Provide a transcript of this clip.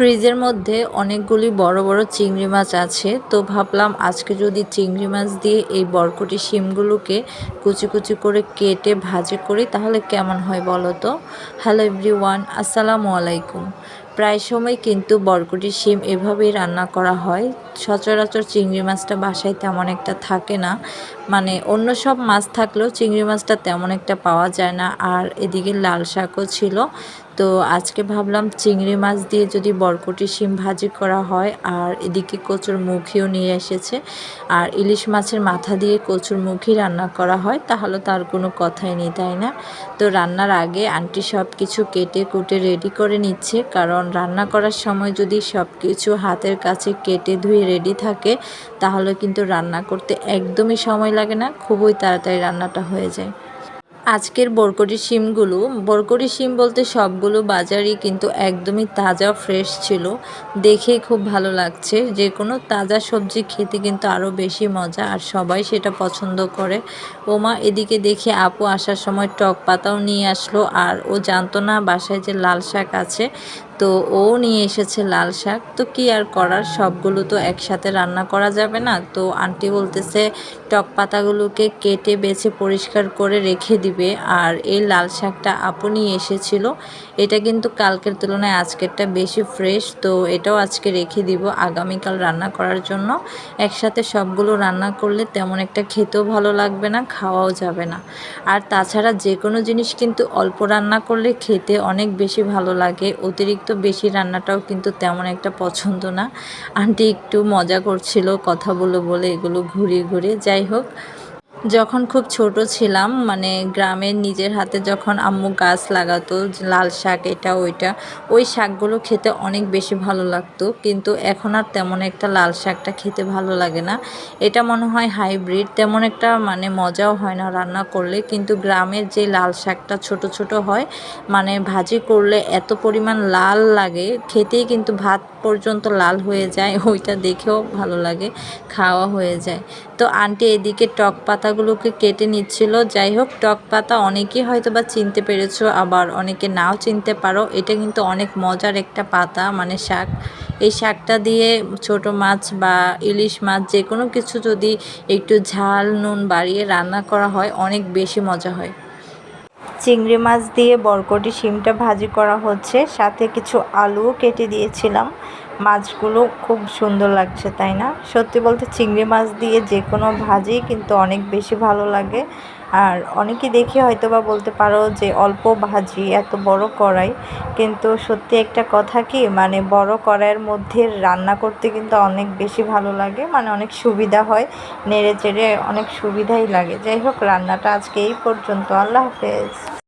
ফ্রিজের মধ্যে অনেকগুলি বড় বড় চিংড়ি মাছ আছে, তো ভাবলাম আজকে যদি চিংড়ি মাছ দিয়ে এই বরকটি শিমগুলোকে কুচি কুচি করে কেটে ভাজি করি তাহলে কেমন হয় বলো তো। হ্যালো এভরিওয়ান, আসসালামু আলাইকুম। প্রায় সময় কিন্তু বরকটি শিম এভাবেই রান্না করা হয়। সচরাচর চিংড়ি মাছটা বাসায় তেমন একটা থাকে না, মানে অন্য সব মাছ থাকলেও চিংড়ি মাছটা তেমন একটা পাওয়া যায় না। আর এদিকে লাল শাকও ছিল, তো আজকে ভাবলাম চিংড়ি মাছ দিয়ে যদি বরকটি শিম ভাজি করা হয়, আর এদিকে কচুর মুখিও নিয়ে এসেছে, আর ইলিশ মাছের মাথা দিয়ে কচুর মুখি রান্না করা হয় তাহলে তার কোনো কথাই নেই, তাই না? তো রান্নার আগে আন্টি সব কিছু কেটে কুটে রেডি করে নিচ্ছে, কারণ রান্না করার সময় যদি সব কিছু হাতের কাছে কেটে ধুয়ে রেডি থাকে তাহলে কিন্তু রান্না করতে একদমই সময় লাগে না, খুবই তাড়াতাড়ি রান্নাটা হয়ে যায়। আজকের বরকটি শিম বলতে সবগুলো বাজারই কিন্তু একদমই তাজা ফ্রেশ ছিল, দেখেই খুব ভালো লাগছে। যে কোনো তাজা সবজি খেতে কিন্তু আরও বেশি মজা, আর সবাই সেটা পছন্দ করে। ওমা, এদিকে দেখি আপু আসার সময় টক পাতাও নিয়ে আসলো, আর ও জানতো না বাসায় যে লাল শাক আছে, তো ও নিয়ে এসেছে লাল শাক। তো কি আর করার, সবগুলো তো একসাথে রান্না করা যাবে না, তো আন্টি বলতেছে টক পাতাগুলোকে কেটে বেছে পরিষ্কার করে রেখে দিবে। আর এই লাল শাকটা আপু নিয়ে এসেছিল, এটা কিন্তু কালকের তুলনায় আজকেরটা বেশি ফ্রেশ, তো এটাও আজকে রেখে দিব আগামীকাল রান্না করার জন্য। একসাথে সবগুলো রান্না করলে তেমন একটা খেতেও ভালো লাগবে না, খাওয়াও যাবে না। আর তাছাড়া যে কোনো জিনিস কিন্তু অল্প রান্না করলে খেতে অনেক বেশি ভালো লাগে, অতিরিক্ত বেশি রান্নাটাও কিন্তু তেমন একটা পছন্দ না। আন্টি একটু মজা করছিল কথা বলে বলে এগুলো ঘুরিয়ে ঘুরিয়ে। যাই হোক, যখন খুব ছোট ছিলাম, মানে গ্রামের নিজের হাতে যখন আম্মু গাছ লাগাতো লাল শাক এটা ওইটা, ওই শাকগুলো খেতে অনেক বেশি ভালো লাগতো, কিন্তু এখন আর তেমন একটা লাল শাকটা খেতে ভালো লাগে না। এটা মনে হয় হাইব্রিড, তেমন একটা মানে মজাও হয় না রান্না করলে। কিন্তু গ্রামের যে লাল শাকটা ছোট ছোট হয়, মানে ভাজি করলে এত পরিমাণ লাল লাগে, খেতেই কিন্তু ভাত পর্যন্ত লাল হয়ে যায়, ওইটা দেখেও ভালো লাগে, খাওয়া হয়ে যায়। তো আন্টি এদিকে টক পাতাগুলোকে কেটে নিচ্ছিল। যাই হোক, টক পাতা অনেকেই হয়তো বা চিনতে পেরেছো, আবার অনেকে নাও চিনতে পারো। এটা কিন্তু অনেক মজার একটা পাতা, মানে শাক। এই শাকটা দিয়ে ছোট মাছ বা ইলিশ মাছ যে কোনো কিছু যদি একটু ঝাল নুন বাড়িয়ে রান্না করা হয় অনেক বেশি মজা হয়। চিংড়ি মাছ দিয়ে বরকটি শিমটা ভাজি করা হচ্ছে, সাথে কিছু আলুও কেটে দিয়েছিলাম। মাছগুলো খুব সুন্দর লাগছে, তাই না? সত্যি বলতে চিংড়ি মাছ দিয়ে যে কোনো ভাজি কিন্তু অনেক বেশি ভালো লাগে। আর অনেকে দেখে হয়তো বা বলতে পারো যে অল্প ভাজি, এত বড় কড়াই, কিন্তু সত্যি একটা কথা কি, মানে বড় কড়াইয়ের মধ্যে রান্না করতে কিন্তু অনেক বেশি ভালো লাগে, মানে অনেক সুবিধা হয়, নেড়ে চেড়ে অনেক সুবিধাই লাগে। যাই হোক, রান্নাটা আজকে এই পর্যন্ত। আল্লাহ হাফেজ।